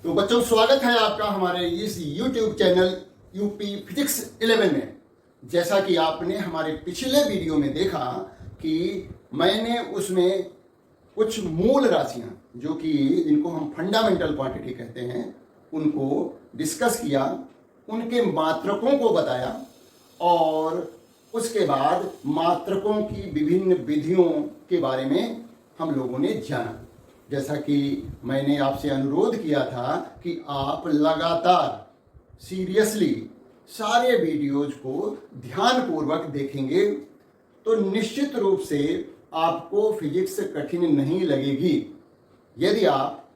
तो बच्चों, स्वागत है आपका हमारे इस YouTube चैनल यूपी फिजिक्स 11 में। जैसा कि आपने हमारे पिछले वीडियो में देखा कि मैंने उसमें कुछ मूल राशियां जो कि जिनको हम फंडामेंटल क्वांटिटी कहते हैं उनको डिस्कस किया, उनके मात्रकों को बताया और उसके बाद मात्रकों की विभिन्न विधियों के बारे में हम लोगों ने जाना। जैसा कि मैंने आपसे अनुरोध किया था कि आप लगातार सीरियसली सारे वीडियोज को ध्यानपूर्वक देखेंगे तो निश्चित रूप से आपको फिजिक्स कठिन नहीं लगेगी। यदि आप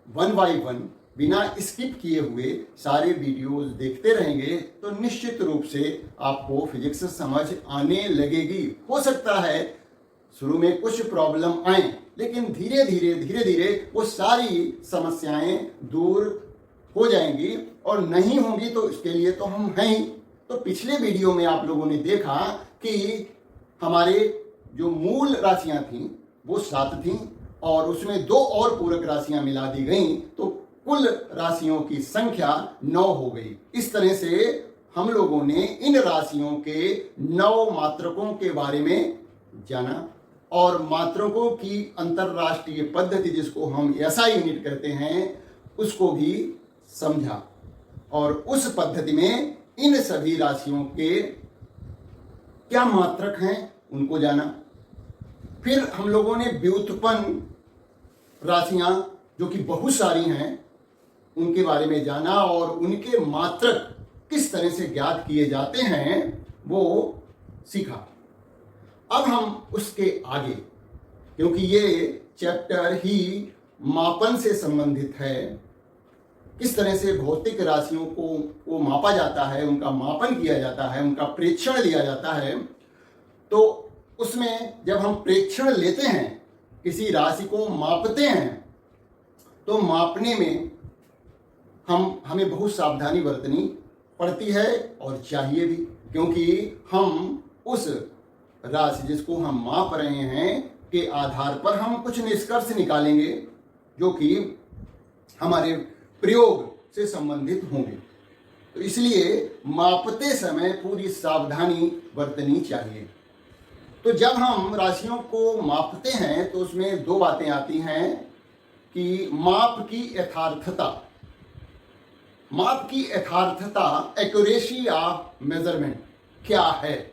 1 बाय 1 बिना स्किप किए हुए सारे वीडियोज देखते रहेंगे तो निश्चित रूप से आपको फिजिक्स समझ आने लगेगी। हो सकता है शुरू में कुछ प्रॉब्लम आए, लेकिन धीरे धीरे वो सारी समस्याएं दूर हो जाएंगी और नहीं होंगी तो इसके लिए तो हम हैं ही। तो पिछले वीडियो में आप लोगों ने देखा कि हमारे जो मूल राशियां थीं वो 7 थीं और उसमें 2 और पूरक राशियां मिला दी गईं तो कुल राशियों की संख्या 9 हो गई। इस तरह से हम लोगों ने इन राशियों के 9 मात्रकों के बारे में जाना और मात्रकों की अंतरराष्ट्रीय पद्धति जिसको हम एसआई यूनिट कहते हैं उसको भी समझा और उस पद्धति में इन सभी राशियों के क्या मात्रक हैं उनको जाना। फिर हम लोगों ने व्युत्पन्न राशियां जो कि बहुत सारी हैं उनके बारे में जाना और उनके मात्रक किस तरह से ज्ञात किए जाते हैं वो सीखा। अब हम उसके आगे, क्योंकि ये चैप्टर ही मापन से संबंधित है, किस तरह से भौतिक राशियों को मापा जाता है, उनका मापन किया जाता है, उनका प्रेक्षण लिया जाता है, तो उसमें जब हम प्रेक्षण लेते हैं, किसी राशि को मापते हैं, तो मापने में हमें बहुत सावधानी बरतनी पड़ती है और चाहिए भी, क्योंकि हम उस राशि जिसको हम माप रहे हैं के आधार पर हम कुछ निष्कर्ष निकालेंगे जो कि हमारे प्रयोग से संबंधित होंगे। तो इसलिए मापते समय पूरी सावधानी बरतनी चाहिए। तो जब हम राशियों को मापते हैं तो उसमें 2 बातें आती हैं कि माप की यथार्थता, एक्यूरेसी ऑफ मेजरमेंट क्या है।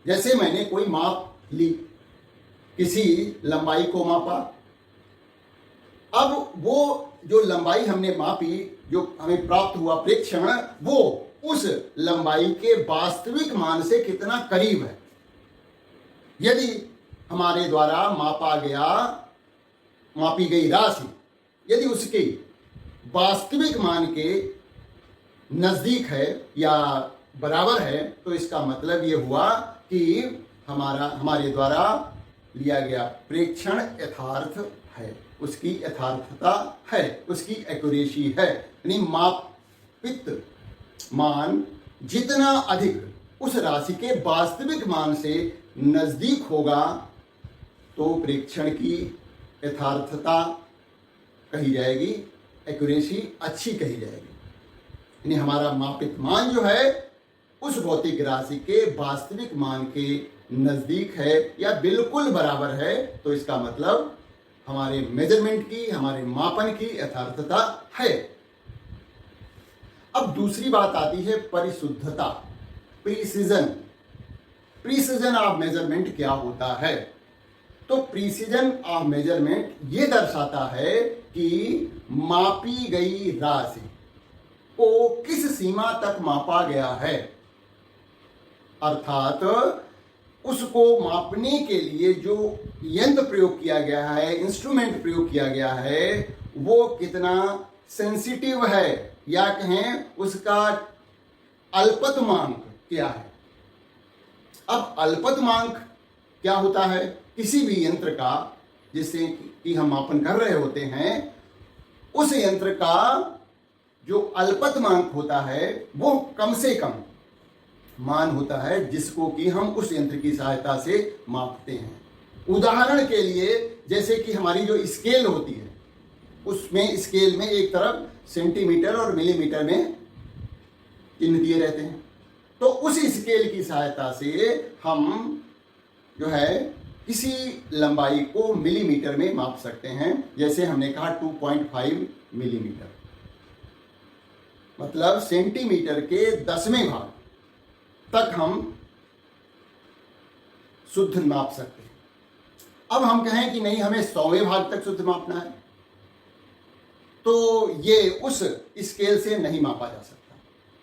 जैसे मैंने कोई माप ली, किसी लंबाई को मापा, अब वो जो लंबाई हमने मापी, जो हमें प्राप्त हुआ प्रेक्षण, वो उस लंबाई के वास्तविक मान से कितना करीब है। यदि हमारे द्वारा मापी गई राशि यदि उसके वास्तविक मान के नजदीक है या बराबर है तो इसका मतलब ये हुआ कि हमारे द्वारा लिया गया प्रेक्षण यथार्थ है, उसकी यथार्थता है, उसकी एक्यूरेसी है। यानी मापित मान जितना अधिक उस राशि के वास्तविक मान से नजदीक होगा तो प्रेक्षण की यथार्थता कही जाएगी, एक्यूरेसी अच्छी कही जाएगी। यानी हमारा मापित मान जो है उस भौतिक राशि के वास्तविक मान के नजदीक है या बिल्कुल बराबर है, तो इसका मतलब हमारे मेजरमेंट की, हमारे मापन की यथार्थता है। अब दूसरी बात आती है परिशुद्धता, प्रीसिजन ऑफ मेजरमेंट क्या होता है। तो प्रीसिजन ऑफ मेजरमेंट ये दर्शाता है कि मापी गई राशि को किस सीमा तक मापा गया है, अर्थात उसको मापने के लिए जो यंत्र प्रयोग किया गया है, इंस्ट्रूमेंट प्रयोग किया गया है, वो कितना सेंसिटिव है या कहें उसका अल्पतमांक क्या है। अब अल्पतमांक क्या होता है, किसी भी यंत्र का जिससे कि हम मापन कर रहे होते हैं, उस यंत्र का जो अल्पतमांक होता है वो कम से कम मान होता है जिसको कि हम उस यंत्र की सहायता से मापते हैं। उदाहरण के लिए जैसे कि हमारी जो स्केल होती है उसमें स्केल में एक तरफ सेंटीमीटर और मिलीमीटर में चिन्ह दिए रहते हैं। तो उस स्केल की सहायता से हम जो है किसी लंबाई को मिलीमीटर में माप सकते हैं। जैसे हमने कहा 2.5 मिलीमीटर, मतलब सेंटीमीटर के 10वें भाग तक हम शुद्ध माप सकते हैं। अब हम कहें कि नहीं, हमें 100वें भाग तक शुद्ध मापना है, तो ये उस स्केल से नहीं मापा जा सकता।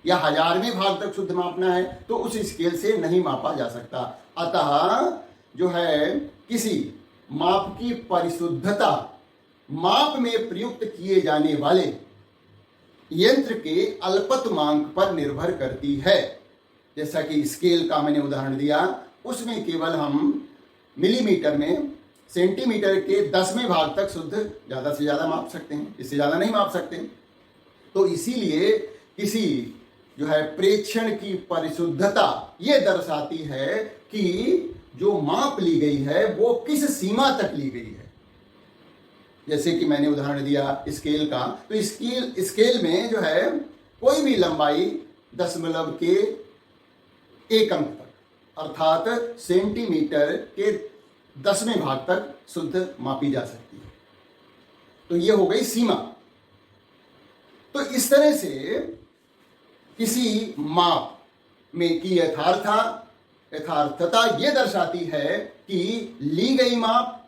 या 1000वें भाग तक शुद्ध मापना है तो उस स्केल से नहीं मापा जा सकता। अतः जो है किसी माप की परिशुद्धता माप में प्रयुक्त किए जाने वाले यंत्र के अल्पतमांक पर निर्भर करती है। जैसा कि स्केल का मैंने उदाहरण दिया, उसमें केवल हम मिलीमीटर में सेंटीमीटर के 10वें भाग तक शुद्ध ज़्यादा से ज़्यादा माप सकते हैं, इससे ज़्यादा नहीं माप सकते। तो इसीलिए किसी जो है प्रेक्षण की परिशुद्धता ये दर्शाती है कि जो माप ली गई है वो किस सीमा तक ली गई है। जैसे कि मैंने उदाहरण दिया स्केल का, तो स्केल में जो है कोई भी लंबाई दशमलव के 1 अंक तक, अर्थात सेंटीमीटर के 10वें भाग तक शुद्ध मापी जा सकती है। तो ये हो गई सीमा। तो इस तरह से किसी माप में की यथार्थता ये दर्शाती है कि ली गई माप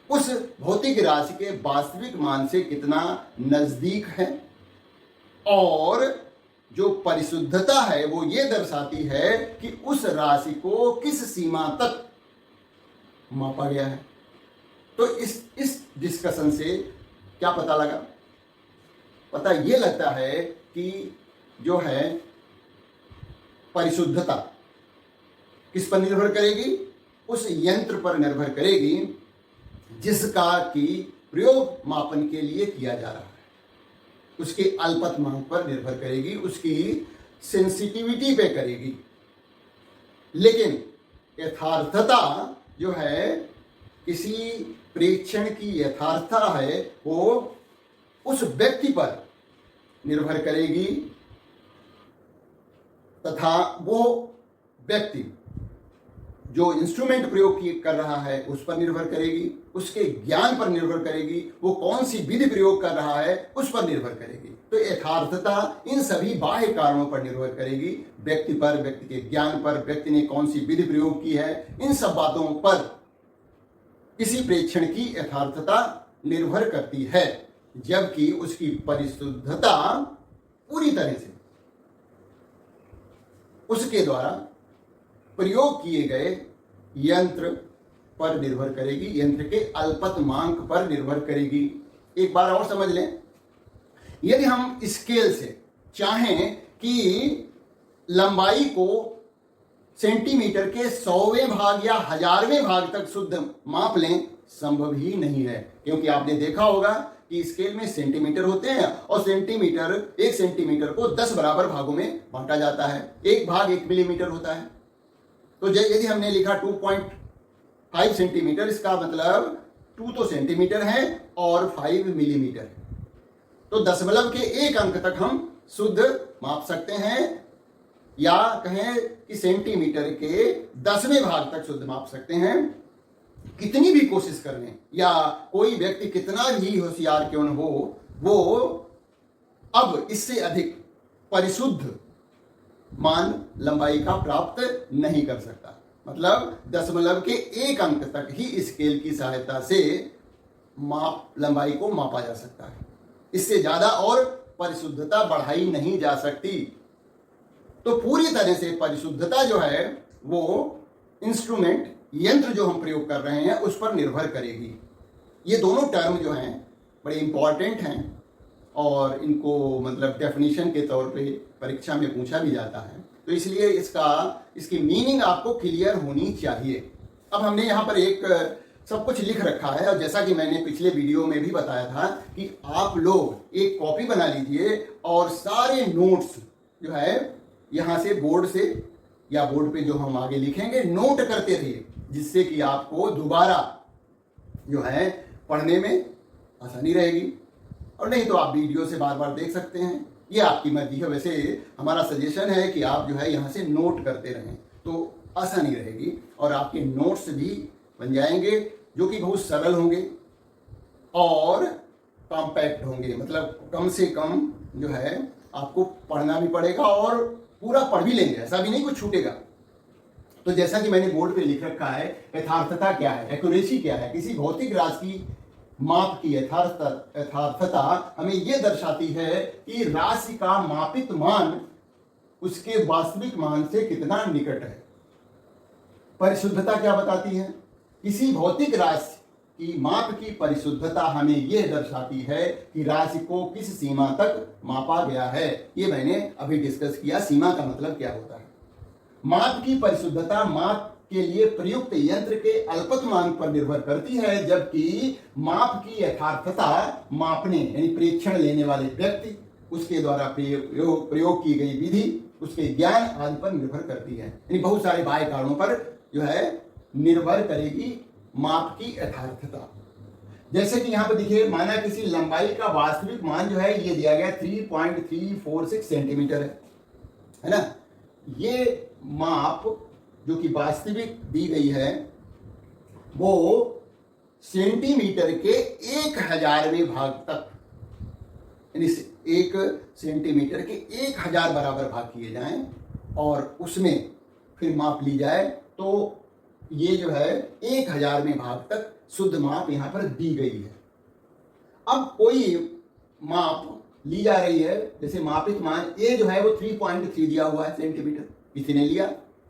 उस भौतिक राशि के वास्तविक मान से कितना नजदीक है, और जो परिशुद्धता है वो ये दर्शाती है कि उस राशि को किस सीमा तक मापा गया है। तो इस डिस्कशन से क्या पता लगा? पता ये लगता है कि जो है परिशुद्धता किस पर निर्भर करेगी? उस यंत्र पर निर्भर करेगी जिसका कि प्रयोग मापन के लिए किया जा रहा है। उसके अल्पतमांक पर निर्भर करेगी, उसकी सेंसिटिविटी पे करेगी। लेकिन यथार्थता जो है, किसी प्रेक्षण की यथार्थता है, वो उस व्यक्ति पर निर्भर करेगी तथा वो व्यक्ति जो इंस्ट्रूमेंट प्रयोग कर रहा है उस पर निर्भर करेगी, उसके ज्ञान पर निर्भर करेगी, वो कौन सी विधि प्रयोग कर रहा है उस पर निर्भर करेगी। तो यथार्थता इन सभी बाह्य कारणों पर निर्भर करेगी, व्यक्ति पर, व्यक्ति के ज्ञान पर, व्यक्ति ने कौन सी विधि प्रयोग की है, इन सब बातों पर किसी प्रेक्षण की यथार्थता निर्भर करती है। जबकि उसकी परिशुद्धता पूरी तरह से उसके द्वारा प्रयोग किए गए यंत्र पर निर्भर करेगी, यंत्र के अल्पतमांक पर निर्भर करेगी। एक बार और समझ लें, यदि हम स्केल से चाहें कि लंबाई को सेंटीमीटर के 100वें भाग या 1000वें भाग तक शुद्ध माप लें, संभव ही नहीं है। क्योंकि आपने देखा होगा कि स्केल में सेंटीमीटर होते हैं और एक सेंटीमीटर को 10 बराबर भागों में बांटा जाता है। एक भाग 1 मिलीमीटर होता है। तो यदि हमने लिखा 2.5 सेंटीमीटर, इसका मतलब 2 तो सेंटीमीटर है और 5 मिलीमीटर है। तो दशमलव के 1 अंक तक हम शुद्ध माप सकते हैं, या कहें कि सेंटीमीटर के 10वें भाग तक शुद्ध माप सकते हैं। कितनी भी कोशिश कर लें या कोई व्यक्ति कितना भी होशियार क्यों न हो, वो अब इससे अधिक परिशुद्ध मान लंबाई का प्राप्त नहीं कर सकता। मतलब दशमलव के 1 अंक तक ही स्केल की सहायता से लंबाई को मापा जा सकता है। इससे ज्यादा और परिशुद्धता बढ़ाई नहीं जा सकती। तो पूरी तरह से परिशुद्धता जो है वो इंस्ट्रूमेंट, यंत्र जो हम प्रयोग कर रहे हैं उस पर निर्भर करेगी। ये दोनों टर्म जो हैं बड़े इंपॉर्टेंट हैं और इनको मतलब डेफिनेशन के तौर पे परीक्षा में पूछा भी जाता है। तो इसलिए इसकी मीनिंग आपको क्लियर होनी चाहिए। अब हमने यहाँ पर एक सब कुछ लिख रखा है, और जैसा कि मैंने पिछले वीडियो में भी बताया था कि आप लोग एक कॉपी बना लीजिए और सारे नोट्स जो है यहाँ से बोर्ड से या बोर्ड पे जो हम आगे लिखेंगे नोट करते रहिए, जिससे कि आपको दोबारा जो है पढ़ने में आसानी रहेगी। और नहीं तो आप वीडियो से बार बार देख सकते हैं, ये आपकी मर्जी है। वैसे हमारा सजेशन है कि आप जो है यहाँ से नोट करते रहें तो आसानी रहेगी और आपके नोट्स भी बन जाएंगे जो कि बहुत सरल होंगे और कॉम्पैक्ट होंगे। मतलब कम से कम जो है आपको पढ़ना भी पड़ेगा और पूरा पढ़ भी लेंगे, ऐसा भी नहीं कुछ छूटेगा। तो जैसा कि मैंने बोर्ड पे लिख रखा है, यथार्थता क्या है, एक्यूरेसी क्या है, किसी भौतिक राशि की माप की यथार्थता हमें यह दर्शाती है कि राशि का मापित मान उसके वास्तविक मान से कितना निकट है। परिशुद्धता क्या बताती है, किसी भौतिक राशि की माप की परिशुद्धता हमें यह दर्शाती है कि राशि को किस सीमा तक मापा गया है। ये मैंने अभी डिस्कस किया, सीमा का मतलब क्या होता है। माप की परिशुद्धता माप के लिए प्रयुक्त यंत्र के अल्पतमांक पर निर्भर करती है, जबकि माप की यथार्थता मापने यानी प्रेक्षण लेने वाले व्यक्ति, उसके द्वारा प्रयोग की गई विधि, उसके ज्ञान आदि पर निर्भर करती है। यानी बहुत सारे बाह्य कारणों पर जो है निर्भर करेगी माप की यथार्थता। जैसे कि यहाँ पे देखिए, माना किसी लंबाई का वास्तविक मान जो है ये दिया गया 3.346 सेंटीमीटर है ना। ये माप जो कि वास्तविक दी गई है वो सेंटीमीटर के 1000वें भाग तक, यानी 1 सेंटीमीटर के 1000 बराबर भाग किए जाएं और उसमें फिर माप ली जाए तो ये जो है 1000वें भाग तक शुद्ध माप यहाँ पर दी गई है। अब कोई माप ली जा रही है, जैसे मापित मान ए जो है वो 3.3 दिया हुआ है सेंटीमीटर, किसी ने लिया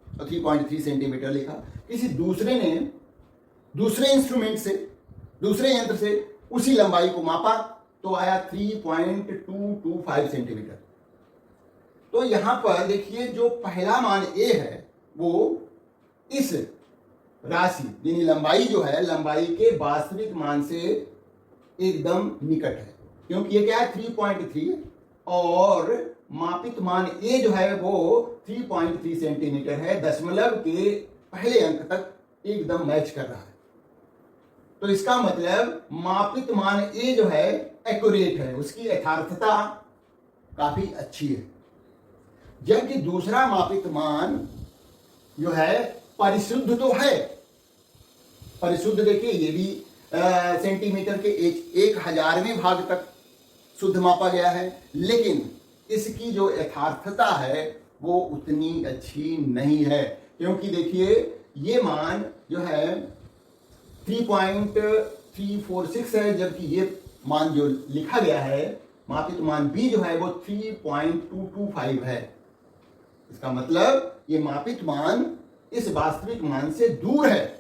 तो 3.3 सेंटीमीटर लिखा। किसी दूसरे ने दूसरे इंस्ट्रूमेंट से, दूसरे यंत्र से उसी लंबाई को मापा तो आया 3.225 सेंटीमीटर। तो यहां पर देखिए जो पहला मान ए है वो इस राशि यानी लंबाई जो है, लंबाई के वास्तविक मान से एकदम निकट है, क्योंकि ये क्या है 3.3 और मापित मान ए जो है वो 3.3 सेंटीमीटर है, दशमलव के पहले अंक तक एकदम मैच कर रहा है। तो इसका मतलब मापित मान ए जो है एक्यूरेट है, उसकी यथार्थता काफी अच्छी है। जबकि दूसरा मापित मान जो है परिशुद्ध तो है, परिशुद्ध देखिए ये भी सेंटीमीटर के 1000वें भाग तक शुद्ध मापा गया है, लेकिन इसकी जो यथार्थता है वो उतनी अच्छी नहीं है, क्योंकि देखिए ये मान जो है 3.346 है, जबकि ये मान जो लिखा गया है मापित मान बी जो है वो 3.225 है। इसका मतलब ये मापित मान इस वास्तविक मान से दूर है,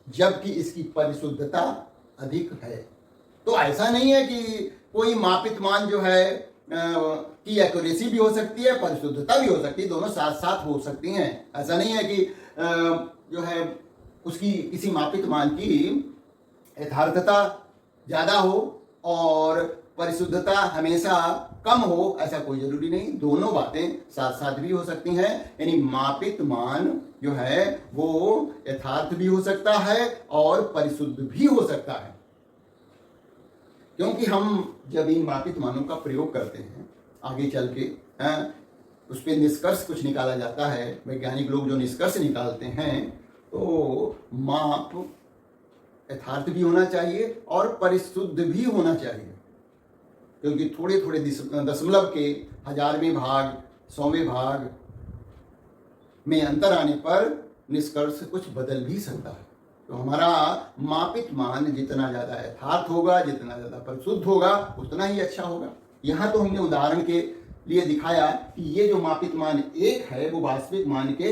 जबकि इसकी परिशुद्धता अधिक है। तो ऐसा नहीं है कि कोई मापित मान जो है की एक्यूरेसी भी हो सकती है, परिशुद्धता भी हो सकती है, दोनों साथ साथ हो सकती हैं। ऐसा नहीं है कि जो है उसकी किसी मापित मान की यथार्थता ज़्यादा हो और परिशुद्धता हमेशा कम हो, ऐसा कोई जरूरी नहीं, दोनों बातें साथ साथ भी हो सकती हैं। यानी मापित मान जो है वो यथार्थ भी हो सकता है और परिशुद्ध भी हो सकता है, क्योंकि हम जब इन मापित मानों का प्रयोग करते हैं आगे चल के उस पर निष्कर्ष कुछ निकाला जाता है। वैज्ञानिक लोग जो निष्कर्ष निकालते हैं तो माप यथार्थ भी होना चाहिए और परिशुद्ध भी होना चाहिए, क्योंकि थोड़े थोड़े दशमलव के 1000वें भाग 100वें भाग में अंतर आने पर निष्कर्ष कुछ बदल भी सकता है। तो हमारा मापित मान जितना ज़्यादा यथार्थ होगा, जितना ज़्यादा परिशुद्ध होगा, उतना ही अच्छा होगा। यहाँ तो हमने उदाहरण के लिए दिखाया कि ये जो मापित मान 1 है वो वास्तविक मान के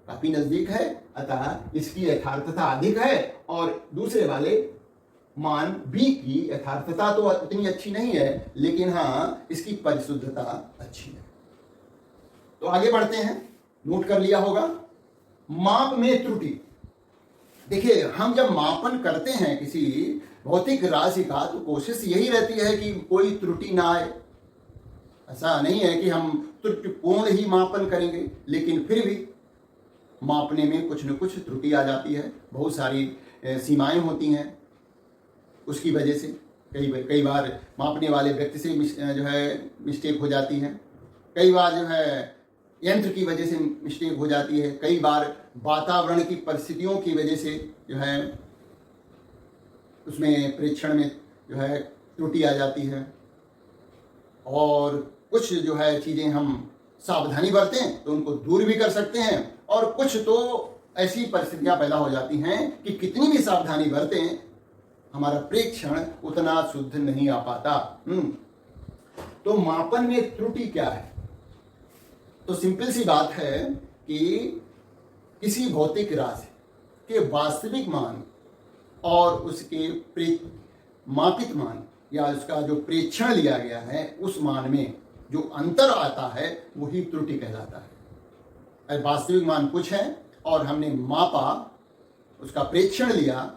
काफ़ी नज़दीक है, अतः इसकी यथार्थता अधिक है, और दूसरे वाले मान बी की यथार्थता तो उतनी अच्छी नहीं है, लेकिन हाँ इसकी परिशुद्धता अच्छी है। तो आगे बढ़ते हैं, नोट कर लिया होगा माप में त्रुटि। देखिए हम जब मापन करते हैं किसी भौतिक राशि का तो कोशिश यही रहती है कि कोई त्रुटि ना आए। ऐसा नहीं है कि हम त्रुटिपूर्ण ही मापन करेंगे, लेकिन फिर भी मापने में कुछ न कुछ त्रुटि आ जाती है, बहुत सारी सीमाएं होती हैं उसकी वजह से। कई बार मापने वाले व्यक्ति से जो है मिस्टेक हो जाती है, कई बार जो है यंत्र की वजह से मिस्टेक हो जाती है, कई बार वातावरण की परिस्थितियों की वजह से जो है उसमें परीक्षण में जो है त्रुटि आ जाती है। और कुछ जो है चीज़ें हम सावधानी बरतें तो उनको दूर भी कर सकते हैं, और कुछ तो ऐसी परिस्थितियां पैदा हो जाती हैं कि कितनी भी सावधानी बरतें हमारा प्रेक्षण उतना शुद्ध नहीं आ पाता। तो मापन में त्रुटि क्या है? तो सिंपल सी बात है कि किसी भौतिक राशि के वास्तविक मान और उसके मापित मान या उसका जो प्रेक्षण लिया गया है उस मान में जो अंतर आता है वही त्रुटि कहलाता है। वास्तविक मान कुछ है और हमने मापा, उसका प्रेक्षण लिया,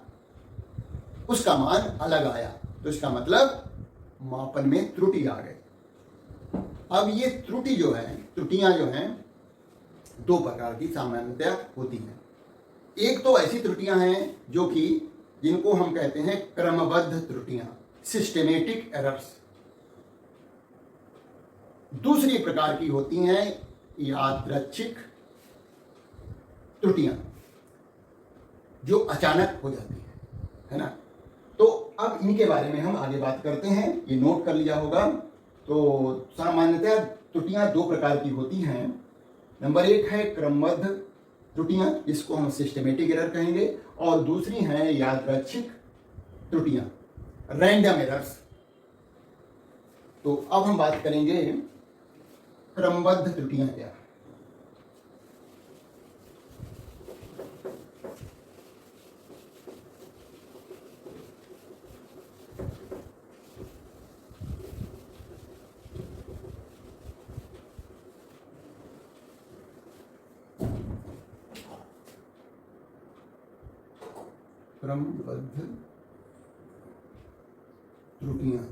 उसका मान अलग आया, तो इसका मतलब मापन में त्रुटि आ गई। अब ये त्रुटियां जो हैं दो प्रकार की सामान्यतया होती हैं। एक तो ऐसी त्रुटियां हैं जो कि जिनको हम कहते हैं क्रमबद्ध त्रुटियां, सिस्टेमेटिक एरर्स। दूसरी प्रकार की होती हैं यादृच्छिक त्रुटियां जो अचानक हो जाती है ना। तो अब इनके बारे में हम आगे बात करते हैं, ये नोट कर लिया होगा। तो सामान्यतः त्रुटियां दो प्रकार की होती हैं। नंबर एक है क्रमबद्ध त्रुटियां, जिसको हम सिस्टेमेटिक एरर कहेंगे, और दूसरी है यादृच्छिक त्रुटियां, रैंडम एरर्स। तो अब हम बात करेंगे क्रमबद्ध त्रुटियां क्या है। क्रमबद्ध त्रुटियां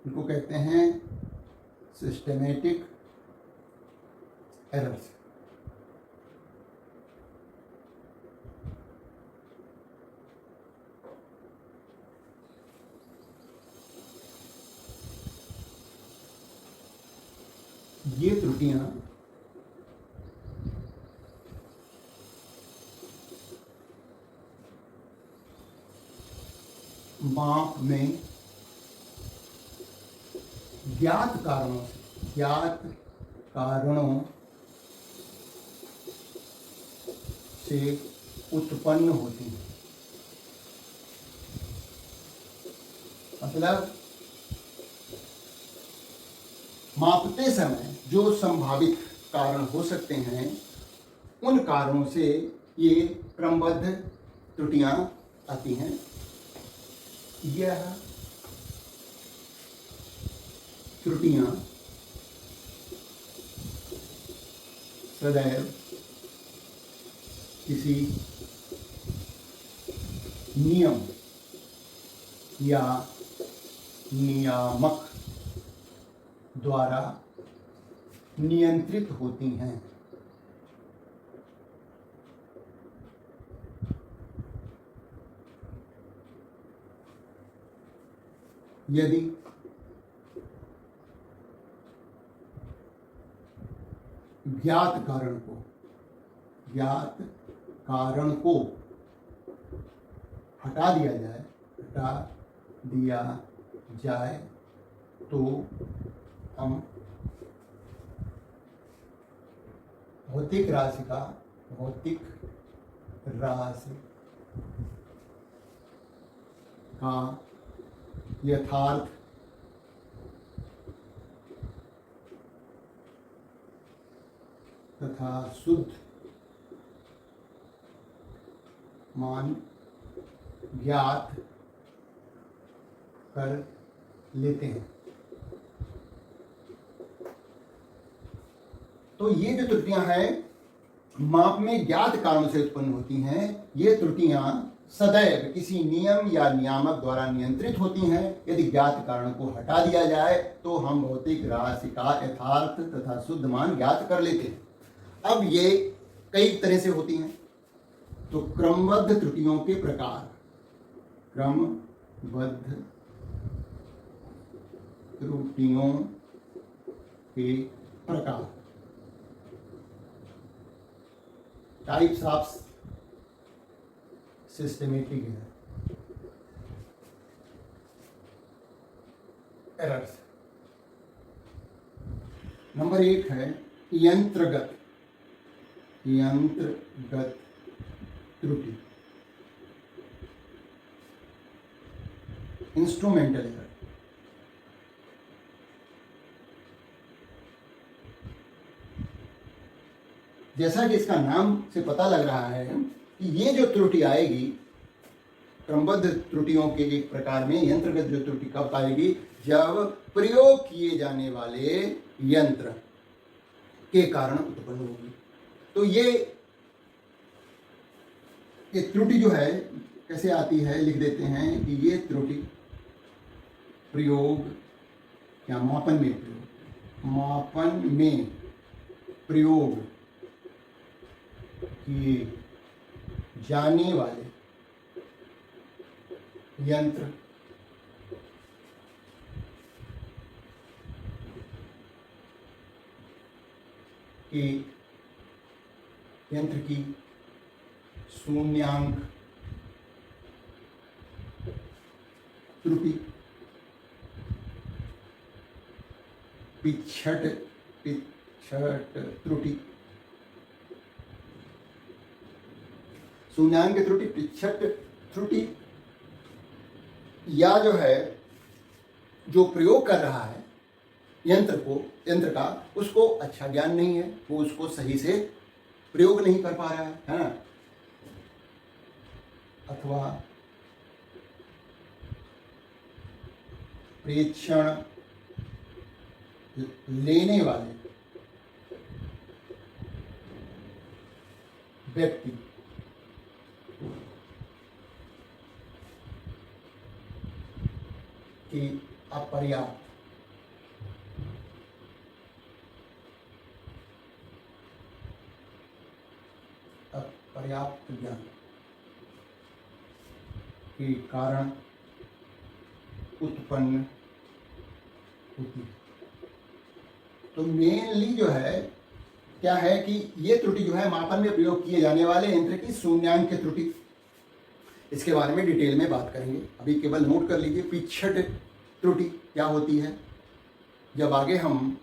इनको कहते हैं सिस्टेमेटिक एरर्स। ये त्रुटियां माप में ज्ञात कारणों से उत्पन्न होती है। मतलब मापते समय जो संभावित कारण हो सकते हैं उन कारणों से ये क्रमबद्ध त्रुटियां आती हैं। यह त्रुटियां सदैव किसी नियम या नियामक द्वारा नियंत्रित होती हैं। यदि ज्ञात कारण को हटा दिया जाए तो हम भौतिक राशि का यथार्थ तथा शुद्ध मान ज्ञात कर लेते हैं। तो ये जो त्रुटियां हैं माप में ज्ञात कारणों से उत्पन्न होती हैं, ये त्रुटियां सदैव किसी नियम या नियामक द्वारा नियंत्रित होती हैं। यदि ज्ञात कारण को हटा दिया जाए तो हम भौतिक राशि का यथार्थ तथा शुद्ध मान ज्ञात कर लेते हैं। अब ये कई तरह से होती हैं। तो क्रमबद्ध त्रुटियों के प्रकार, क्रमबद्ध त्रुटियों के प्रकार, types of systematic errors. Number 1 है यंत्रगत त्रुटि, इंस्ट्रूमेंटल एरर। जैसा कि इसका नाम से पता लग रहा है कि ये जो त्रुटि आएगी क्रमबद्ध त्रुटियों के एक प्रकार में, यंत्रगत जो त्रुटि कब आएगी, जब प्रयोग किए जाने वाले यंत्र के कारण उत्पन्न होगी। तो ये त्रुटि जो है कैसे आती है, लिख देते हैं कि ये त्रुटि प्रयोग या मापन में प्रयोग किए जाने वाले यंत्र की शून्यांक त्रुटि, पिछट त्रुटि, शून्यांक त्रुटि, पिछट त्रुटि, या जो है जो प्रयोग कर रहा है यंत्र का उसको अच्छा ज्ञान नहीं है, वो उसको सही से प्रयोग नहीं कर पा रहा है ना, अथवा प्रेक्षण लेने वाले व्यक्ति की अपर्याप्त ज्ञान के कारण उत्पन्न होती है। तो मेनली जो है क्या है कि ये त्रुटि जो है मापन में प्रयोग किए जाने वाले यंत्र की शून्यांक की त्रुटि, इसके बारे में डिटेल में बात करेंगे। अभी केवल नोट कर लीजिए पिछट त्रुटि क्या होती है। जब आगे हम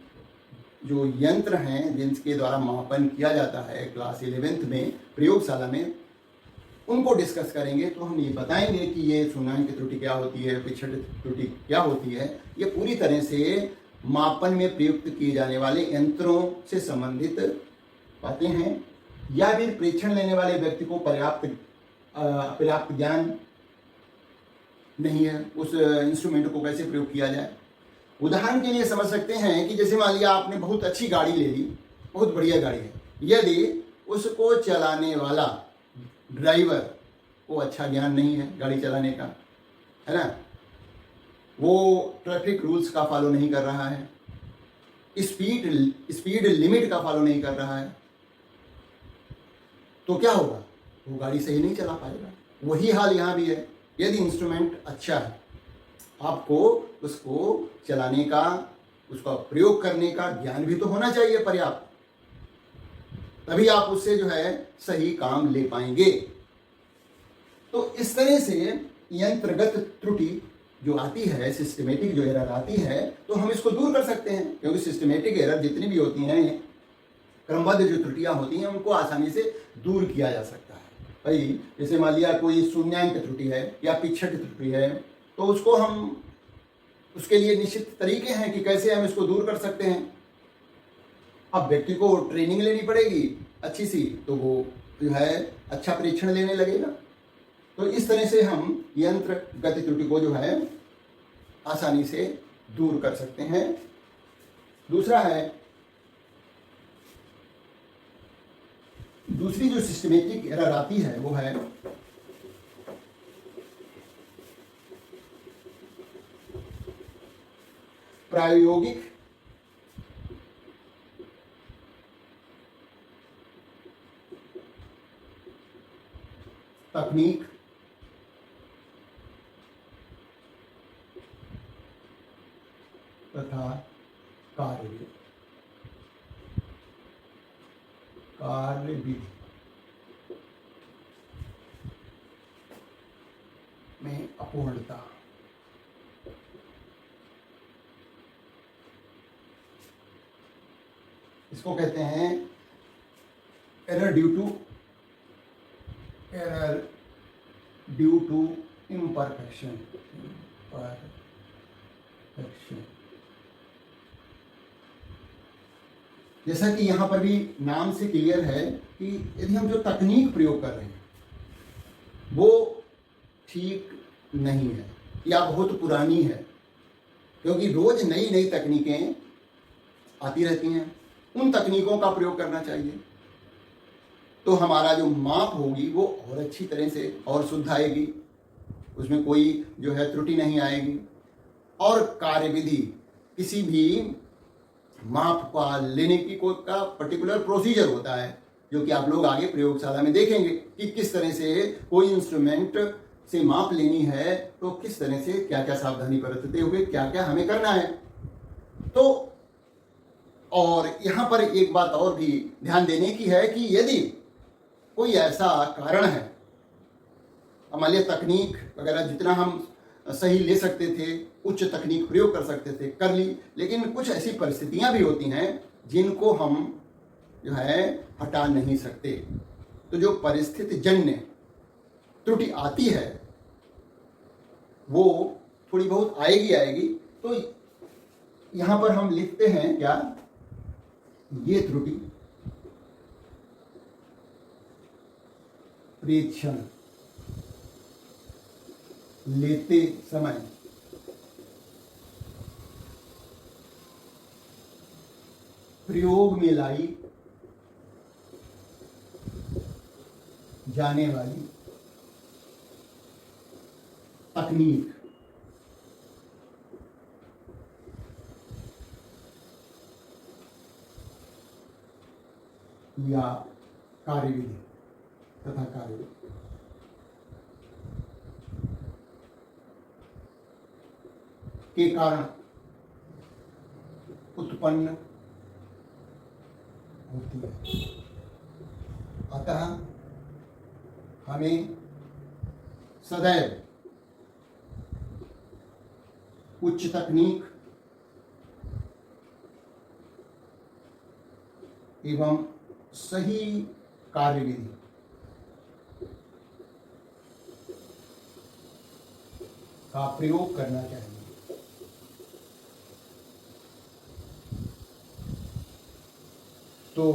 जो यंत्र हैं जिनके द्वारा मापन किया जाता है क्लास 11th में प्रयोगशाला में, उनको डिस्कस करेंगे तो हम ये बताएंगे कि ये शून्यांक की त्रुटि क्या होती है, पिछट त्रुटि क्या होती है। ये पूरी तरह से मापन में प्रयुक्त किए जाने वाले यंत्रों से संबंधित बातें हैं, या फिर प्रेक्षण लेने वाले व्यक्ति को पर्याप्त ज्ञान नहीं है उस इंस्ट्रूमेंट को कैसे प्रयोग किया जाए। उदाहरण के लिए समझ सकते हैं कि जैसे मान लिया आपने बहुत अच्छी गाड़ी ले ली, बहुत बढ़िया गाड़ी है, यदि उसको चलाने वाला ड्राइवर को अच्छा ज्ञान नहीं है गाड़ी चलाने का, है ना, वो ट्रैफिक रूल्स का फॉलो नहीं कर रहा है, स्पीड लिमिट का फॉलो नहीं कर रहा है, तो क्या होगा, वो गाड़ी सही नहीं चला पाएगा। वही हाल यहाँ भी है। यदि इंस्ट्रूमेंट अच्छा है, आपको उसको चलाने का, उसका प्रयोग करने का ज्ञान भी तो होना चाहिए पर्याप्त, तभी आप उससे जो है सही काम ले पाएंगे। तो इस तरह से यंत्रगत त्रुटि जो आती है, सिस्टमेटिक जो एरर आती है, तो हम इसको दूर कर सकते हैं, क्योंकि सिस्टमेटिक एरर जितनी भी होती हैं, क्रमबद्ध जो त्रुटियां होती हैं, उनको आसानी से दूर किया जा सकता है। भाई जैसे मान लिया कोई शून्यांक त्रुटि है या पिछट त्रुटि है, तो उसको हम, उसके लिए निश्चित तरीके हैं कि कैसे हम इसको दूर कर सकते हैं। अब व्यक्ति को ट्रेनिंग लेनी पड़ेगी अच्छी सी, तो वो जो है अच्छा परीक्षण लेने लगेगा। तो इस तरह से हम यंत्र गति त्रुटि को जो है आसानी से दूर कर सकते हैं। दूसरा है, दूसरी जो सिस्टमेटिक एरर आती है वो है प्रायोगिक तथा कार्यविधि में अपूर्णता। इसको कहते हैं एरर ड्यू टू इम्परफेक्शन। जैसा कि यहाँ पर भी नाम से क्लियर है कि यदि हम जो तकनीक प्रयोग कर रहे हैं वो ठीक नहीं है या बहुत पुरानी है, क्योंकि रोज नई नई तकनीकें आती रहती हैं, उन तकनीकों का प्रयोग करना चाहिए। तो हमारा जो माप होगी वो और अच्छी तरह से और शुद्ध आएगी, उसमें कोई जो है त्रुटि नहीं आएगी। और कार्यविधि, किसी भी माप का लेने की कोई का पर्टिकुलर प्रोसीजर होता है, जो कि आप लोग आगे प्रयोगशाला में देखेंगे कि किस तरह से कोई इंस्ट्रूमेंट से माप लेनी है तो किस तरह से क्या क्या सावधानी बरतते हुए क्या क्या हमें करना है। तो और यहाँ पर एक बात और भी ध्यान देने की है कि यदि कोई ऐसा कारण है, मान लिया तकनीक वगैरह जितना हम सही ले सकते थे, उच्च तकनीक प्रयोग कर सकते थे, कर ली, लेकिन कुछ ऐसी परिस्थितियां भी होती हैं जिनको हम जो है हटा नहीं सकते। तो जो परिस्थिति जन्य त्रुटि आती है वो थोड़ी बहुत आएगी। तो यहाँ पर हम लिखते हैं क्या, ये त्रुटि प्रेक्षण लेते समय प्रयोग में लाई जाने वाली तकनीक या कार्यविधि तथा कार्यविधि के कारण उत्पन्न होती है। अतः हमें सदैव उच्च तकनीक एवं सही कार्यविधि का प्रयोग करना चाहिए। तो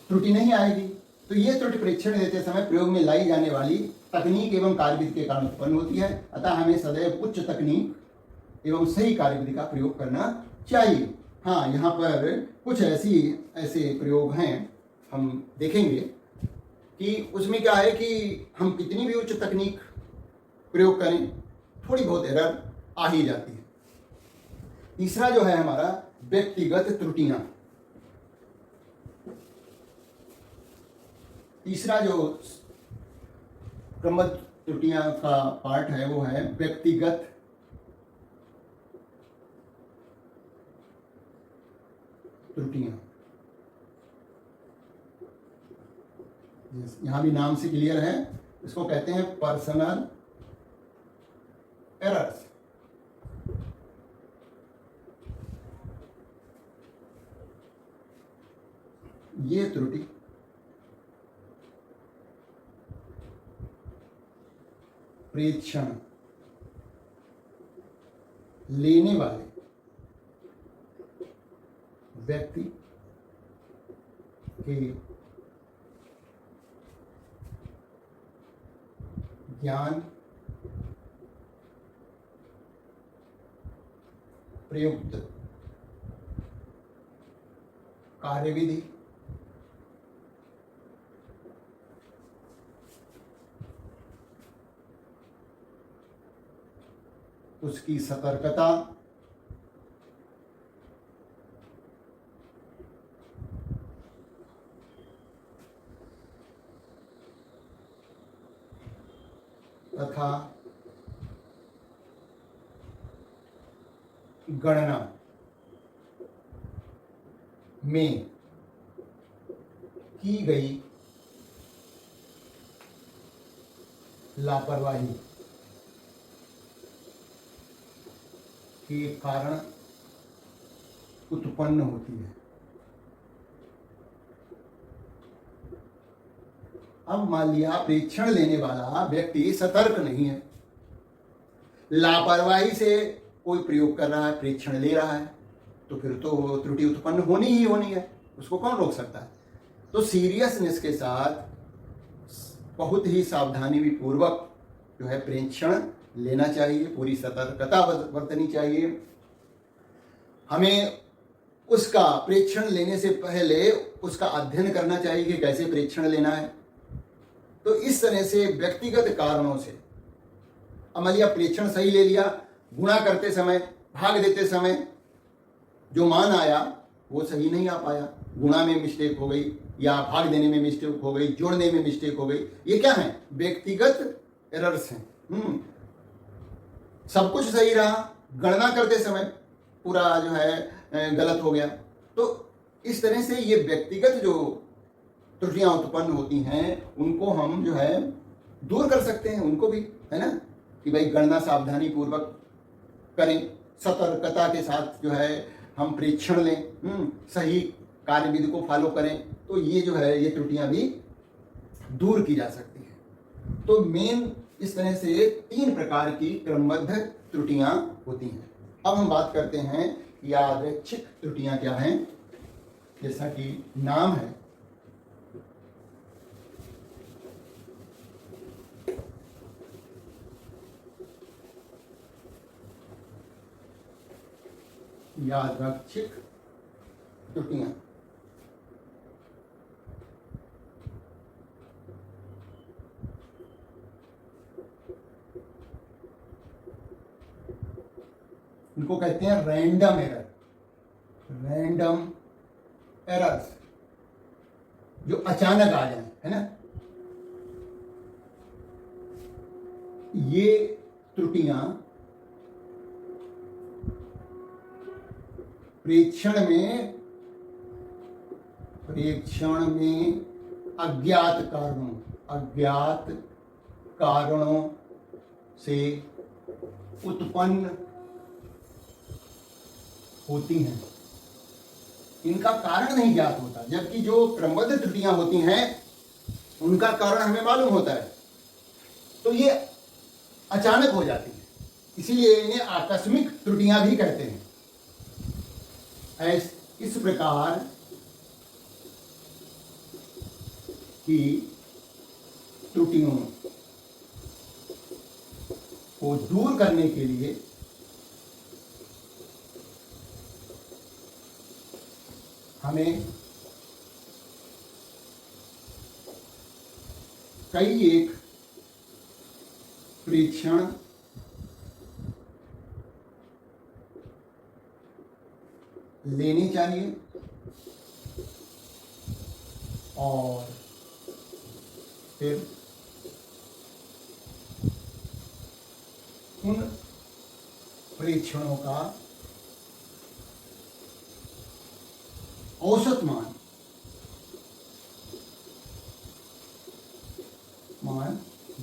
त्रुटि नहीं आएगी। तो ये त्रुटि परीक्षण देते समय प्रयोग में लाई जाने वाली तकनीक एवं कार्यविधि के कारण उत्पन्न होती है। अतः हमें सदैव उच्च तकनीक एवं सही कार्यविधि का प्रयोग करना चाहिए। हाँ, यहाँ पर कुछ ऐसे प्रयोग हैं, हम देखेंगे कि उसमें क्या है कि हम कितनी भी उच्च तकनीक प्रयोग करें, थोड़ी बहुत एरर आ ही जाती है। तीसरा जो है हमारा व्यक्तिगत त्रुटियां। तीसरा जो क्रमबद्ध त्रुटियां का पार्ट है वो है व्यक्तिगत त्रुटियां। यहां भी नाम से क्लियर है, इसको कहते हैं पर्सनल एरर्स। ये त्रुटि प्रेक्षण लेने वाले व्यक्ति के ज्ञान, प्रयुक्त कार्यविधि, उसकी सतर्कता, तथा गणना में की गई लापरवाही के कारण उत्पन्न होती है। अब मान लिया प्रेक्षण लेने वाला व्यक्ति सतर्क नहीं है, लापरवाही से कोई प्रयोग कर रहा है, प्रेक्षण ले रहा है, तो फिर तो त्रुटि उत्पन्न होनी ही होनी है, उसको कौन रोक सकता है। तो सीरियसनेस के साथ बहुत ही सावधानी भी पूर्वक जो है प्रेक्षण लेना चाहिए, पूरी सतर्कता बरतनी चाहिए। हमें उसका प्रेक्षण लेने से पहले उसका अध्ययन करना चाहिए कि कैसे प्रेक्षण लेना है। तो इस तरह से व्यक्तिगत कारणों से अमलिया प्रेक्षण सही ले लिया, गुणा करते समय, भाग देते समय जो मान आया वो सही नहीं आ पाया, गुणा में मिस्टेक हो गई या भाग देने में मिस्टेक हो गई, जोड़ने में मिस्टेक हो गई, ये क्या है, व्यक्तिगत एरर्स हैं। सब कुछ सही रहा, गणना करते समय पूरा जो है गलत हो गया। तो इस तरह से ये व्यक्तिगत जो त्रुटियां उत्पन्न होती हैं उनको हम जो है दूर कर सकते हैं, उनको भी, है ना, कि भाई गणना सावधानी पूर्वक करें, सतर्कता के साथ जो है हम प्रेक्षण लें, सही कार्यविधि को फॉलो करें, तो ये जो है ये त्रुटियां भी दूर की जा सकती हैं। तो मेन इस तरह से 3 प्रकार की क्रमबद्ध त्रुटियां होती हैं। अब हम बात करते हैं यादृच्छिक त्रुटियां क्या हैं। जैसा कि नाम है, यादृच्छिक त्रुटियां। इनको कहते हैं रैंडम एरर, रैंडम एरर्स, जो अचानक आ जाए, है ना। ये त्रुटियां प्रेक्षण में अज्ञात कारणों से उत्पन्न होती हैं। इनका कारण नहीं ज्ञात होता, जबकि जो क्रमबद्ध त्रुटियां होती हैं उनका कारण हमें मालूम होता है, तो ये अचानक हो जाती है, इसीलिए इन्हें आकस्मिक त्रुटियां भी कहते हैं। इस प्रकार की त्रुटियों को दूर करने के लिए हमें कई एक प्रेक्षण लेनी चाहिए और फिर उन प्रेक्षणों का औसत मान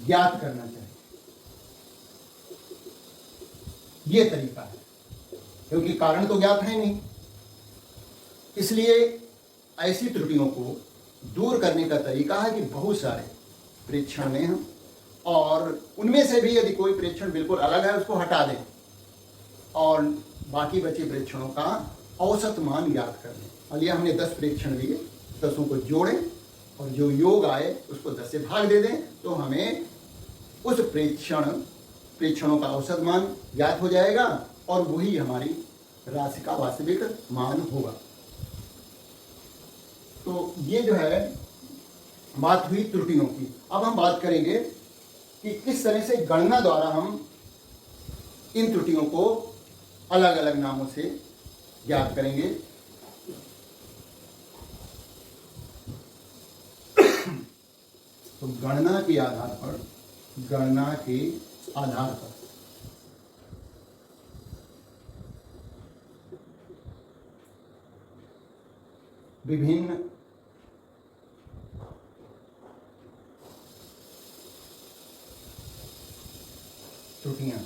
ज्ञात करना चाहिए। ये तरीका है, क्योंकि कारण तो ज्ञात है नहीं, इसलिए ऐसी त्रुटियों को दूर करने का तरीका है कि बहुत सारे प्रेक्षण लें हम, और उनमें से भी यदि कोई प्रेक्षण बिल्कुल अलग है उसको हटा दें और बाकी बचे प्रेक्षणों का औसत मान ज्ञात कर लें। और हमने 10 प्रेक्षण लिए, 10 को जोड़ें और जो योग आए उसको 10 से भाग दे दें, तो हमें उस प्रेक्षणों का औसत मान ज्ञात हो जाएगा और वही हमारी राशि का वास्तविक मान होगा। तो ये जो है बात हुई त्रुटियों की। अब हम बात करेंगे कि किस तरह से गणना द्वारा हम इन त्रुटियों को अलग अलग नामों से ज्ञात करेंगे। तो गणना के आधार पर विभिन्न त्रुटियां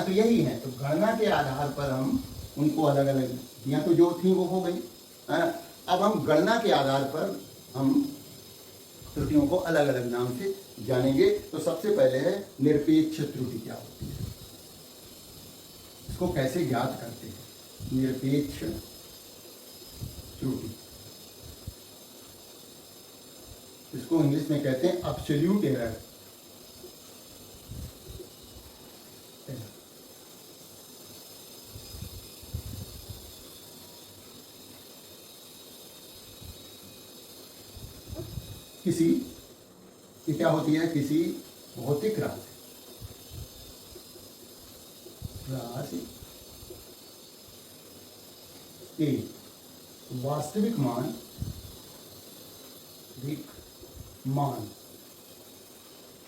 तो यही है। तो गणना के आधार पर हम उनको अलग अलग, त्रुटियां तो जो थी वो हो गई। अब हम गणना के आधार पर हम त्रुटियों को अलग अलग नाम से जानेंगे। तो सबसे पहले है निरपेक्ष त्रुटि क्या होती है, इसको कैसे ज्ञात करते हैं। निरपेक्ष त्रुटि, इसको इंग्लिश में कहते हैं एब्सोल्यूट एरर। किसी, ये क्या होती है, किसी भौतिक राशि के वास्तविक मान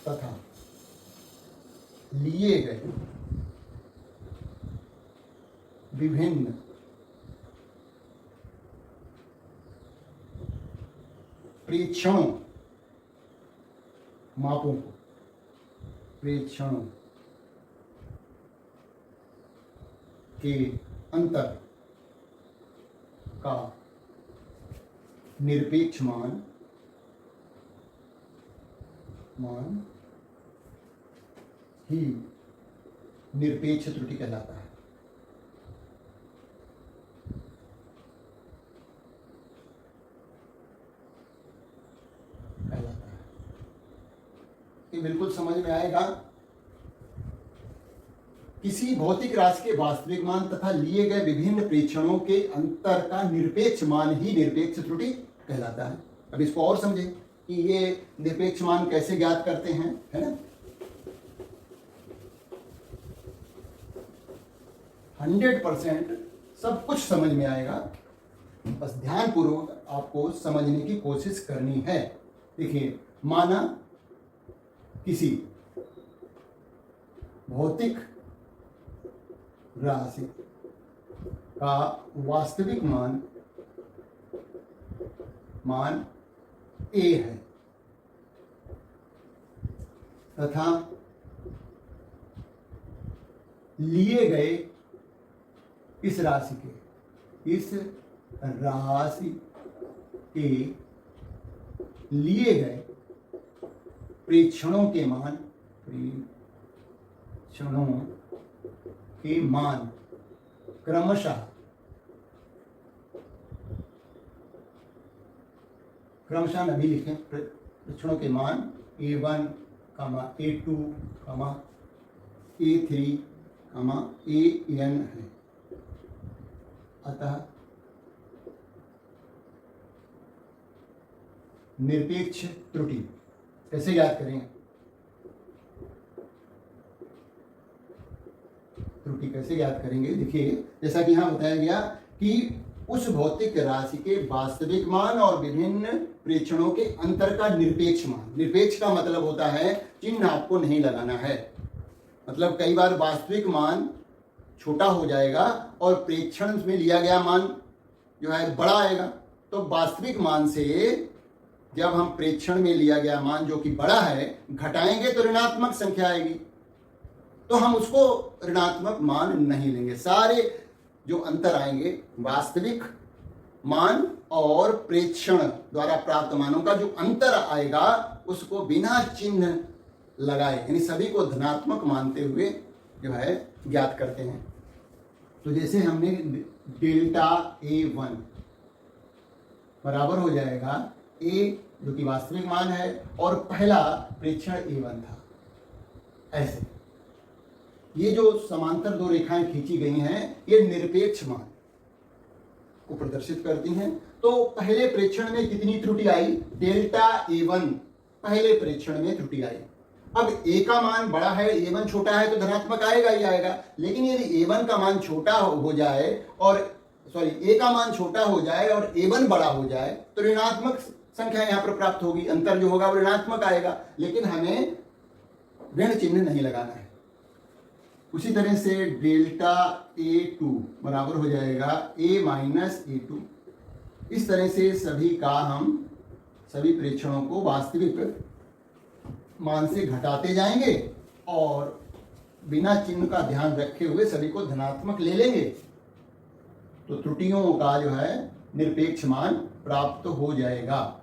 तथा लिए गए विभिन्न प्रेक्षणों, मापों को, प्रेक्षणों के अंतर का निरपेक्ष मान ही निरपेक्ष त्रुटि कहलाता है। ये बिल्कुल समझ में आएगा। किसी भौतिक राशि के वास्तविक मान तथा लिए गए विभिन्न प्रेक्षणों के अंतर का निरपेक्ष मान ही निरपेक्ष त्रुटि कहलाता है। अब इसको और समझें कि ये निरपेक्ष मान कैसे ज्ञात करते हैं, है ना। 100% सब कुछ समझ में आएगा, बस ध्यानपूर्वक आपको समझने की कोशिश करनी है। देखिए, माना किसी भौतिक राशि का वास्तविक मान A है तथा लिए गए इस राशि के लिए गए प्रेक्षणों के मान क्रमशः नभी लिखें। प्रेक्षणों के मान A1, A2, A3, AN है। अतः निरपेक्ष त्रुटि कैसे ज्ञात करेंगे, त्रुटि कैसे ज्ञात करेंगे। देखिए, जैसा कि यहां बताया गया कि उस भौतिक राशि के वास्तविक मान और विभिन्न प्रेक्षणों के अंतर का निरपेक्ष मान। निरपेक्ष का मतलब होता है चिन्ह आपको नहीं लगाना है। मतलब कई बार वास्तविक मान छोटा हो जाएगा और प्रेक्षण में लिया गया मान जो है बड़ा आएगा। तो वास्तविक मान से जब हम प्रेक्षण में लिया गया मान जो कि बड़ा है घटाएंगे तो ऋणात्मक संख्या आएगी, तो हम उसको ऋणात्मक मान नहीं लेंगे। सारे जो अंतर आएंगे वास्तविक मान और प्रेक्षण द्वारा प्राप्त मानों का जो अंतर आएगा उसको बिना चिन्ह लगाए, यानी सभी को धनात्मक मानते हुए जो है ज्ञात करते हैं। तो जैसे हमने डेल्टा A1 बराबर हो जाएगा A जो कि वास्तविक मान है और पहला प्रेक्षण A1 था। ऐसे ये जो समांतर दो रेखाएं खींची गई हैं ये निरपेक्ष मान को प्रदर्शित करती हैं। तो पहले प्रेक्षण में कितनी त्रुटि आई, डेल्टा A1 पहले प्रेक्षण में त्रुटि आई। अब A का मान बड़ा है, A1 छोटा है तो धनात्मक आएगा ही आएगा। लेकिन यदि A1 का मान छोटा हो जाए और A का मान छोटा हो जाए और A1 बड़ा हो जाए तो ऋणात्मक संख्या यहां पर प्राप्त होगी। अंतर जो होगा वो ऋणात्मक आएगा, लेकिन हमें ऋण चिन्ह नहीं लगाना है। उसी तरह से डेल्टा A2 बराबर हो जाएगा A माइनस A2। इस तरह से सभी प्रेक्षणों को वास्तविक मान से घटाते जाएंगे और बिना चिन्ह का ध्यान रखे हुए सभी को धनात्मक ले लेंगे, तो त्रुटियों का जो है निरपेक्ष मान प्राप्त हो जाएगा।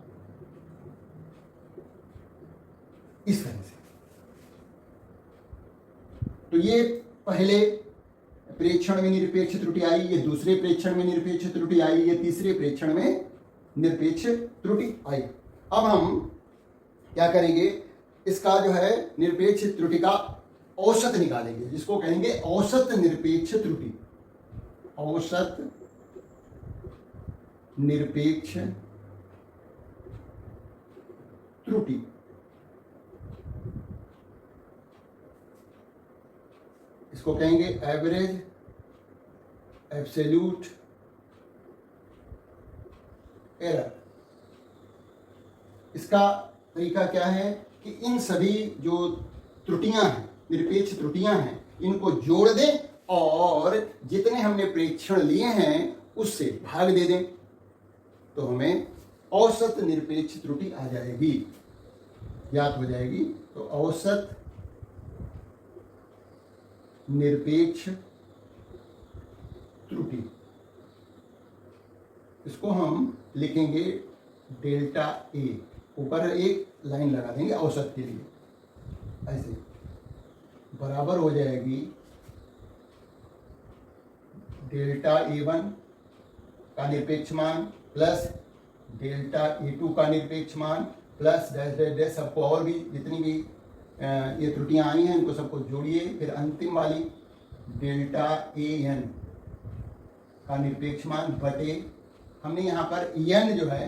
इस तरह से तो ये पहले प्रेक्षण में निरपेक्ष त्रुटि आई, ये दूसरे प्रेक्षण में निरपेक्ष त्रुटि आई, ये तीसरे प्रेक्षण में निरपेक्ष त्रुटि आई। अब हम क्या करेंगे, इसका जो है निरपेक्ष त्रुटि का औसत निकालेंगे, जिसको कहेंगे औसत निरपेक्ष त्रुटि। औसत निरपेक्ष त्रुटि इसको कहेंगे एवरेज एब्सोल्यूट एरर। इसका तरीका क्या है कि इन सभी जो त्रुटियां हैं, निरपेक्ष त्रुटियां हैं, इनको जोड़ दें और जितने हमने प्रेक्षण लिए हैं उससे भाग दे दें, तो हमें औसत निरपेक्ष त्रुटि आ जाएगी, ज्ञात हो जाएगी। तो औसत निरपेक्ष त्रुटि, इसको हम लिखेंगे डेल्टा ए, ऊपर एक लाइन लगा देंगे औसत के लिए, ऐसे बराबर हो जाएगी डेल्टा A1 का निरपेक्ष मान प्लस डेल्टा A2 का निरपेक्ष मान प्लस डैश डैश डैश, सबको और भी जितनी भी ये त्रुटियां आई हैं इनको सबको जोड़िए, फिर अंतिम वाली डेल्टा AN का निरपेक्ष मान बटे, हमने यहाँ पर n जो है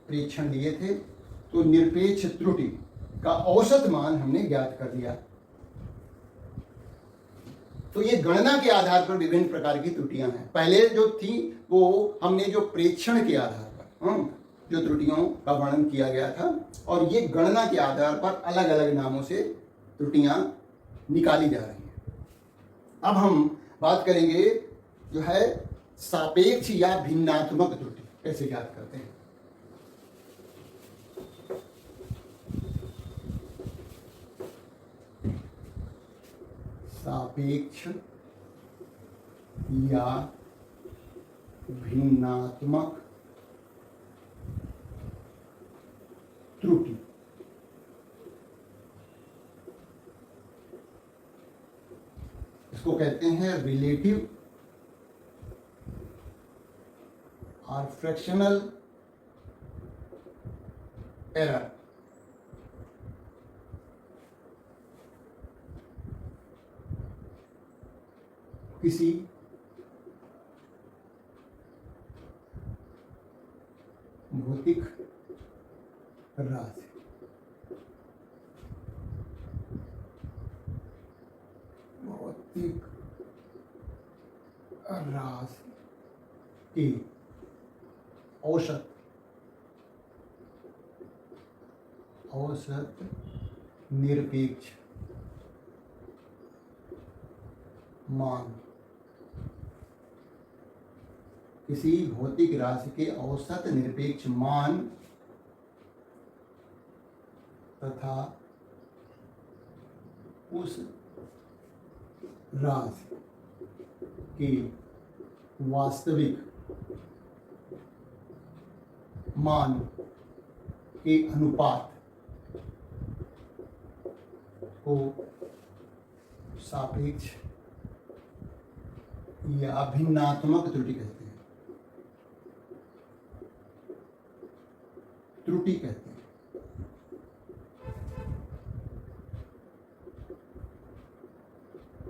प्रेक्षण लिए थे, तो निरपेक्ष त्रुटि का औसत मान हमने ज्ञात कर दिया। तो ये गणना के आधार पर विभिन्न प्रकार की त्रुटियां हैं। पहले जो थी वो हमने जो प्रेक्षण के आधार पर जो त्रुटियों का वर्णन किया गया था, और ये गणना के आधार पर अलग अलग नामों से त्रुटियां निकाली जा रही हैं। अब हम बात करेंगे जो है सापेक्ष या भिन्नात्मक त्रुटि कैसे ज्ञात करते हैं। सापेक्ष या भिन्नात्मक त्रुटि, इसको कहते हैं रिलेटिव और फ्रैक्शनल एरर। किसी भौतिक राशि की औसत निरपेक्ष मान, किसी भौतिक राशि के औसत निरपेक्ष मान तथा उस राशि की वास्तविक मान के अनुपात को सापेक्ष या भिन्नात्मक त्रुटि कहते हैं। त्रुटि कहते हैं।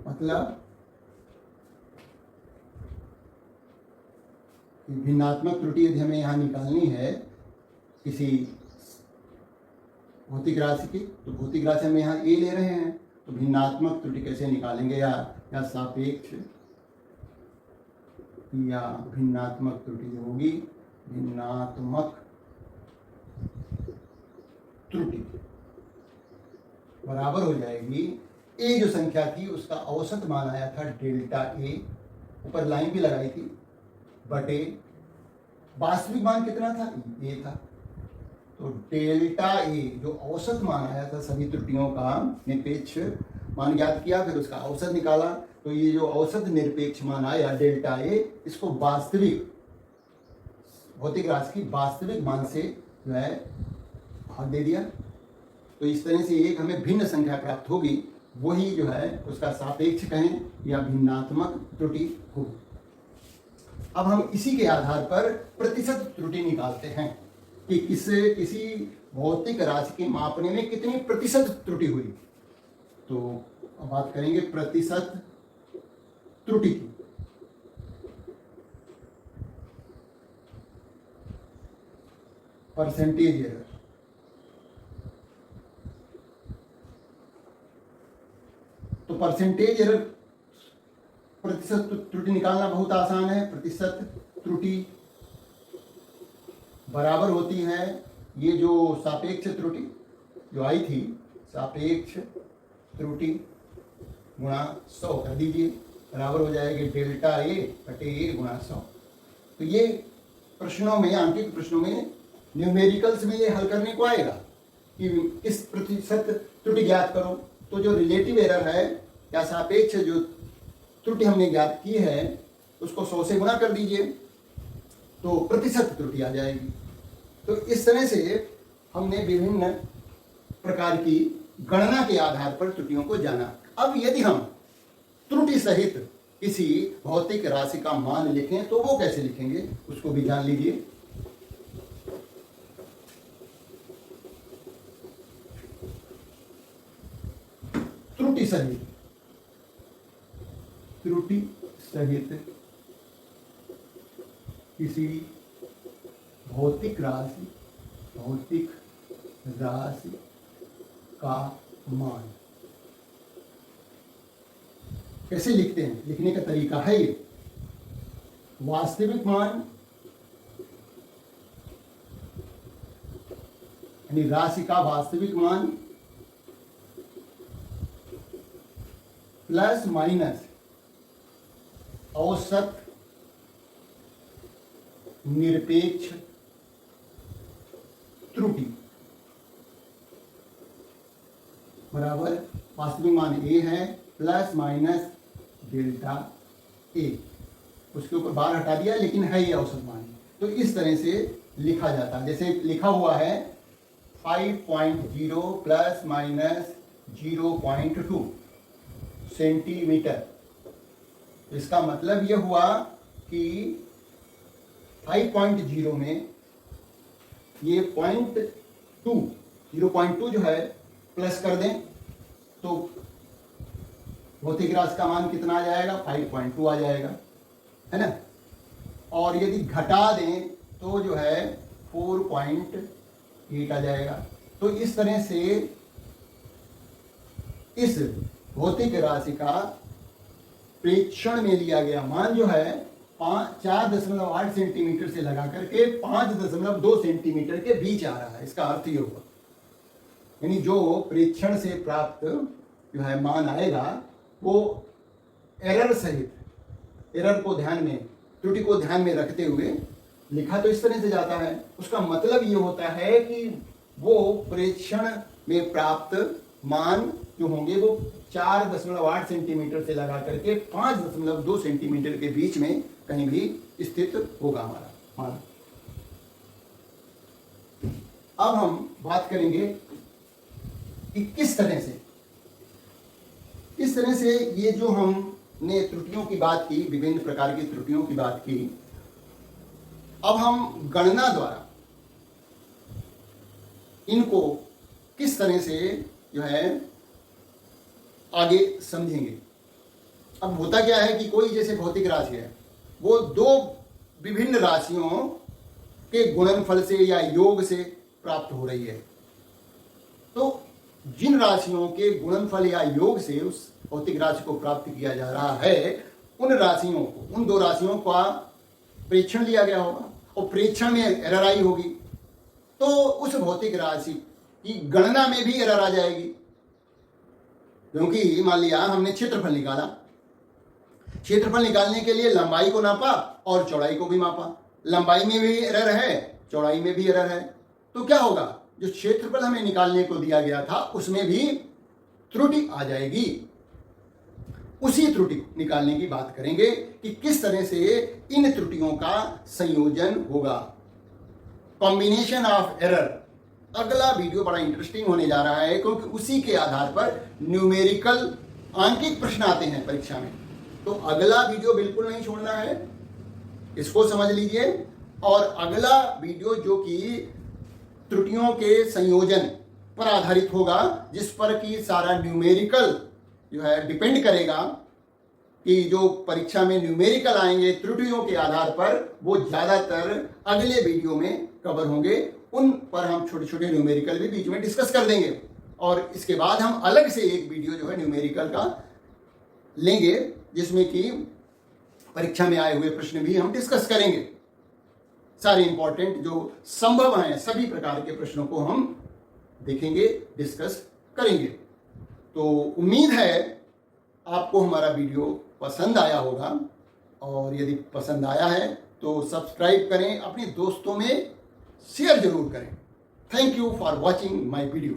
मतलब भिन्नात्मक त्रुटि यदि हमें यहाँ निकालनी है किसी भौतिक राशि की, तो भौतिक राशि हम यहाँ ए ले रहे हैं, तो भिन्नात्मक त्रुटि कैसे निकालेंगे, या सापेक्ष या भिन्नात्मक त्रुटि जो होगी, भिन्नात्मक त्रुटि बराबर हो जाएगी ए जो संख्या थी उसका औसत मान आया था डेल्टा ए, ऊपर लाइन भी लगाई थी, बटे वास्तविक मान कितना था, ए था। तो डेल्टा ए जो औसत मान आया था सभी त्रुटियों का निरपेक्ष मान ज्ञात किया, फिर उसका औसत निकाला। तो ये जो औसत निरपेक्ष मान आया डेल्टा ए, इसको वास्तविक भौतिक राशि की वास्तविक मान से जो है भाग दे दिया। तो इस तरह से एक हमें भिन्न संख्या प्राप्त होगी, वही जो है उसका सापेक्ष कहें या भिन्नात्मक त्रुटि होगी। अब हम इसी के आधार पर प्रतिशत त्रुटि निकालते हैं कि किसी भौतिक राशि के मापने में कितनी प्रतिशत त्रुटि हुई। तो अब बात करेंगे प्रतिशत त्रुटि की। Percentage error. तो परसेंटेज एरर प्रतिशत त्रुटि निकालना बहुत आसान है। प्रतिशत त्रुटि बराबर होती है ये जो सापेक्ष त्रुटि जो आई थी, सापेक्ष त्रुटि गुणा 100 कर दीजिए, बराबर हो जाएगी डेल्टा ए बटे ए गुणा 100। तो ये प्रश्नों में, आंतरिक प्रश्नों में, न्यूमेरिकल्स में ये हल करने को आएगा कि किस प्रतिशत त्रुटि ज्ञात करो। तो जो रिलेटिव एरर है या सापेक्ष जो त्रुटि हमने ज्ञात की है उसको 100 से गुणा कर दीजिए तो प्रतिशत त्रुटि आ जाएगी। तो इस तरह से हमने विभिन्न प्रकार की गणना के आधार पर त्रुटियों को जाना। अब यदि हम त्रुटि सहित किसी भौतिक राशि का मान लिखें तो वो कैसे लिखेंगे उसको भी जान लीजिए। त्रुटि सहित किसी भौतिक राशि का मान कैसे लिखते हैं, लिखने का तरीका है ये। वास्तविक मान यानी राशि का वास्तविक मान प्लस माइनस औसत निरपेक्ष त्रुटि बराबर वास्तविक मान ए है प्लस माइनस डेल्टा ए। उसके ऊपर बार हटा दिया लेकिन है ये औसत मान। तो इस तरह से लिखा जाता है, जैसे लिखा हुआ है 5.0 प्लस माइनस 0.2 सेंटीमीटर। इसका मतलब यह हुआ कि 5.0 में ये 0.2 जो है प्लस कर दें तो भौतिक राशि का मान कितना आ जाएगा, 5.2 आ जाएगा, है ना। और यदि घटा दें तो जो है 4.8 आ जाएगा। तो इस तरह से इस भौतिक राशि का प्रेक्षण में लिया गया मान जो है 4.8 सेंटीमीटर से लगा करके 5.2 सेंटीमीटर के बीच आ रहा है। इसका अर्थ ये हुआ, यानी जो प्रेक्षण से प्राप्त जो है मान आएगा वो एरर सहित, एरर को ध्यान में, त्रुटि को ध्यान में रखते हुए लिखा तो इस तरह से जाता है। उसका मतलब ये होता है कि वो प्रेक्षण में प्राप्त मान जो होंगे वो 4.8 सेंटीमीटर से लगा करके 5.2 सेंटीमीटर के बीच में कहीं भी स्थित होगा हमारा मान। अब हम बात करेंगे कि किस तरह से ये जो हमने त्रुटियों की बात की, विभिन्न प्रकार की त्रुटियों की बात की, अब हम गणना द्वारा इनको किस तरह से जो है आगे समझेंगे। अब होता क्या है कि कोई जैसे भौतिक राशि है वो दो विभिन्न राशियों के गुणनफल से या योग से प्राप्त हो रही है। तो जिन राशियों के गुणनफल या योग से उस भौतिक राशि को प्राप्त किया जा रहा है, उन राशियों को, उन दो राशियों का प्रेक्षण लिया गया होगा और प्रेक्षण में एरर आई होगी तो उस भौतिक राशि की गणना में भी एरर आ जाएगी। क्योंकि मान लिया हमने क्षेत्रफल निकाला, क्षेत्रफल निकालने के लिए लंबाई को नापा और चौड़ाई को भी मापा, लंबाई में भी एरर है, चौड़ाई में भी एरर है, तो क्या होगा, जो क्षेत्रफल हमें निकालने को दिया गया था उसमें भी त्रुटि आ जाएगी। उसी त्रुटि निकालने की बात करेंगे कि किस तरह से इन त्रुटियों का संयोजन होगा, कॉम्बिनेशन ऑफ एरर। अगला वीडियो बड़ा इंटरेस्टिंग होने जा रहा है, क्योंकि उसी के आधार पर न्यूमेरिकल आंकिक प्रश्न आते हैं परीक्षा में। तो अगला वीडियो बिल्कुल नहीं छोड़ना है, इसको समझ लीजिए। और अगला वीडियो जो कि त्रुटियों के संयोजन पर आधारित होगा, जिस पर कि सारा न्यूमेरिकल जो है डिपेंड करेगा, कि जो परीक्षा में न्यूमेरिकल आएंगे त्रुटियों के आधार पर, वो ज़्यादातर अगले वीडियो में कवर होंगे। उन पर हम छोटे छोटे न्यूमेरिकल भी बीच में डिस्कस कर देंगे, और इसके बाद हम अलग से एक वीडियो जो है न्यूमेरिकल का लेंगे, जिसमें कि परीक्षा में आए हुए प्रश्न भी हम डिस्कस करेंगे। सारे इंपॉर्टेंट जो संभव हैं सभी प्रकार के प्रश्नों को हम देखेंगे, डिस्कस करेंगे। तो उम्मीद है आपको हमारा वीडियो पसंद आया होगा, और यदि पसंद आया है तो सब्सक्राइब करें, अपने दोस्तों में शेयर जरूर करें। Thank you for watching my video.